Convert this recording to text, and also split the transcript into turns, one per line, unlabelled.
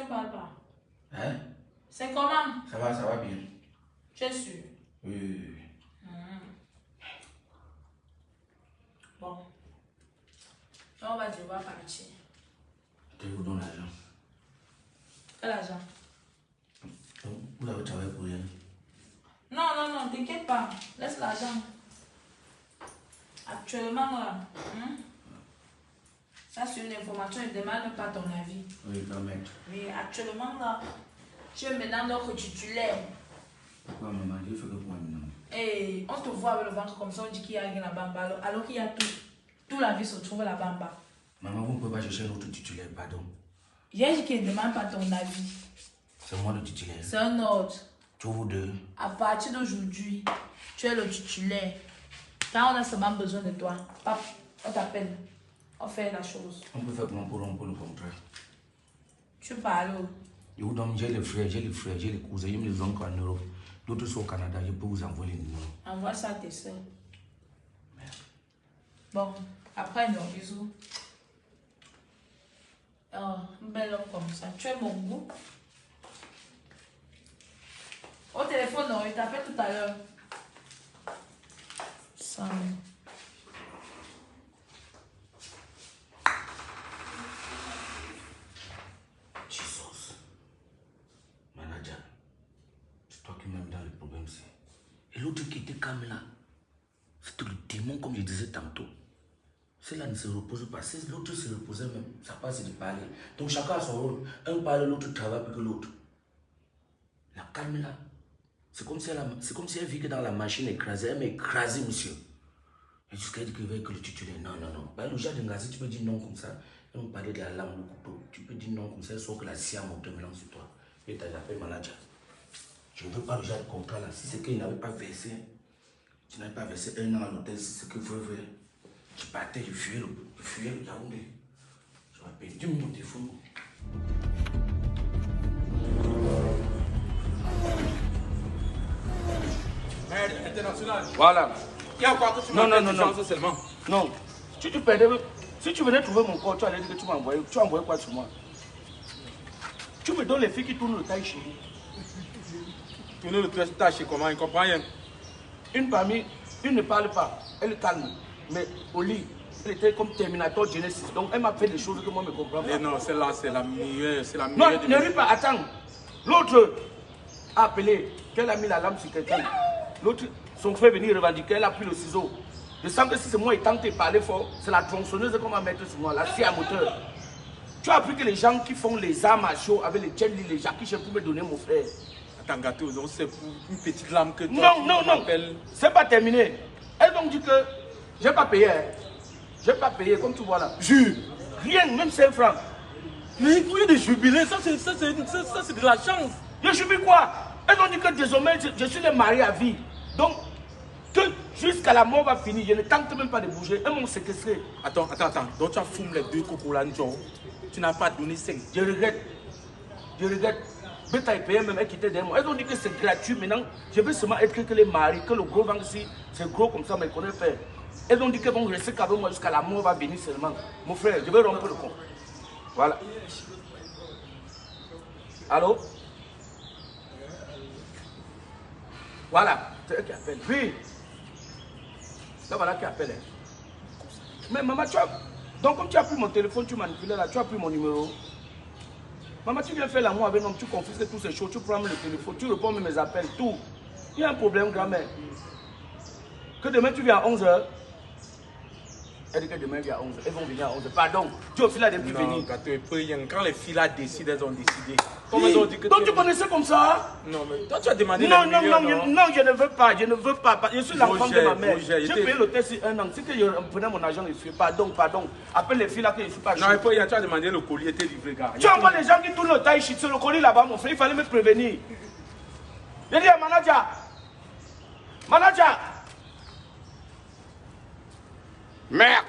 ne parles pas.
Hein?
C'est comment?
Ça va bien.
Tu es sûr?
Oui.
Bon. On va devoir partir.
Je vous donne l'argent.
Quel argent?
Vous avez travaillé pour rien.
Non, t'inquiète pas. Laisse l'argent. Actuellement, là, ça c'est une information, je ne demande pas ton avis.
Oui, quand même.
Mais actuellement, là, tu es maintenant notre titulaire.
Pourquoi maman? J'ai fait que pour maintenant.
Et on te voit avec le ventre comme ça, on dit qu'il y a rien là-bas, alors qu'il y a tout. Toute la vie se trouve là-bas en bas.
Maman, vous ne pouvez pas chercher un autre titulaire, pardon.
J'ai dit qu'il ne demande pas ton avis.
C'est moi le titulaire.
C'est un ordre.
Tu vous deux.
À partir d'aujourd'hui, tu es le titulaire. Quand on a seulement besoin de toi, pap, on t'appelle. On fait la chose.
On peut faire comment pour rompre le contrat?
Tu parles.
Je vous donne, j'ai les frères, j'ai les cousins, j'ai mes oncles en Europe. D'autres sont au Canada, je peux vous envoyer les numéros.
Envoie ça à tes soeurs. Bon, après, non, bisous. Oh, un bel homme comme ça. Tu es mon goût. Au téléphone, non, il t'appelle tout à l'heure. Ça.
Jesus. Manager, c'est toi qui m'as mis dans le problème, c'est. Et l'autre qui était calme là, c'était le démon, comme je disais tantôt. Celle-là ne se repose pas. Si l'autre se reposait même, ça passe de parler. Donc chacun a son rôle. Un parle, l'autre travaille plus que l'autre. La calme là, c'est comme si elle vit que dans la machine écrasée. Elle m'a écrasé, monsieur. Et jusqu'à dire qu'il veut que le titulaire. Non. Bah, le genre de gaz, tu peux dire non comme ça. Elle me parlait de la lame, le couteau. Tu peux dire non comme ça, sauf que la scie a monté maintenant sur toi. Et tu as appelé manager. Je ne veux pas le genre de contrat là. Si c'est qu'il n'avait pas versé, tu n'avais pas versé 1 an à l'hôtel, c'est ce qu'il faut faire. Je partais, je fuyais le Yaoundé. J'aurais perdu mon téléphone.
Merde international.
Voilà.
Il y a quoi que tu m'as seulement?
Non. Si tu perdais, si tu venais trouver mon corps, tu allais dire que tu m'as envoyé. Tu as envoyé quoi sur moi? Tu me donnes les filles qui tournent le taille chez nous.
Tourner le taille chez comment? Il ne comprend rien.
Une parmi, une ne parle pas. Elle est calme. Mais au lit, elle était comme Terminator Genesis. Donc elle m'a fait des choses que moi je ne comprends pas.
Et non, celle-là, c'est la meilleure.
Non, ne ris pas, attends. L'autre a appelé, qu'elle a mis la lame sur quelqu'un. L'autre, son frère venir revendiquer, elle a pris le ciseau. Je sens que si c'est moi et tente de parler fort, c'est la tronçonneuse qu'on va mettre sur moi, la scie à moteur. Tu as appris que les gens qui font les armes à chaud avec les jelly, les jacquiches pour me donner mon frère.
Attends, gâteau, c'est pour une petite lame que toi
Non. C'est pas terminé. Elles ont dit que j'ai pas payé. J'ai pas payé, comme tu vois là.
Jure.
Rien, même 5 francs.
Mais il faut y de jubiler, ça c'est de la chance.
Je jubile quoi? Elles ont dit que désormais je suis le mari à vie. Donc, que jusqu'à la mort va finir, je ne tente même pas de bouger. Elles m'ont séquestré.
Attends. Donc tu as fumé les 2 cocos là, tu n'as pas donné 5.
Je regrette. Beta et payé même, elles quittaient derrière moi. Elles ont dit que c'est gratuit maintenant. Je veux seulement être que les maris, que le gros ventre ici, c'est gros comme ça, mais qu'on est fait. Elles ont dit qu'elles vont rester qu'avec moi jusqu'à la mort va venir seulement. Mon frère, je vais rompre le compte. Voilà. Allô? Voilà, c'est eux qui appellent. Oui. C'est voilà qui appelle. Mais maman, tu as... Donc comme tu as pris mon téléphone, tu manipulais là, tu as pris mon numéro. Maman, tu viens faire l'amour avec un homme, tu confisques toutes ces choses, tu prends le téléphone, tu réponds à mes appels, tout. Il y a un problème, grand-mère. Que demain tu viens à 11h. Elle dit que demain il vient à 11h. Elles vont venir à 11h. Pardon, tu es aussi là depuis venir.
Quand les filles là décident, elles ont décidé.
Comme elles ont dit que donc tu connaissais comme ça?
Non, mais toi tu as demandé.
Non, je ne veux pas, Je suis l'enfant de ma mère. J'ai payé l'hôtel sur 1 an. Si que je prenais mon argent, je suis. Pardon. Appelle les filles là que je ne suis pas.
Non, tu as demandé le colis était livré, gars.
Tu envoies les gens qui tournent le taille shit sur le colis là-bas, mon frère. Il fallait me prévenir. J'ai dit à manager. Merde.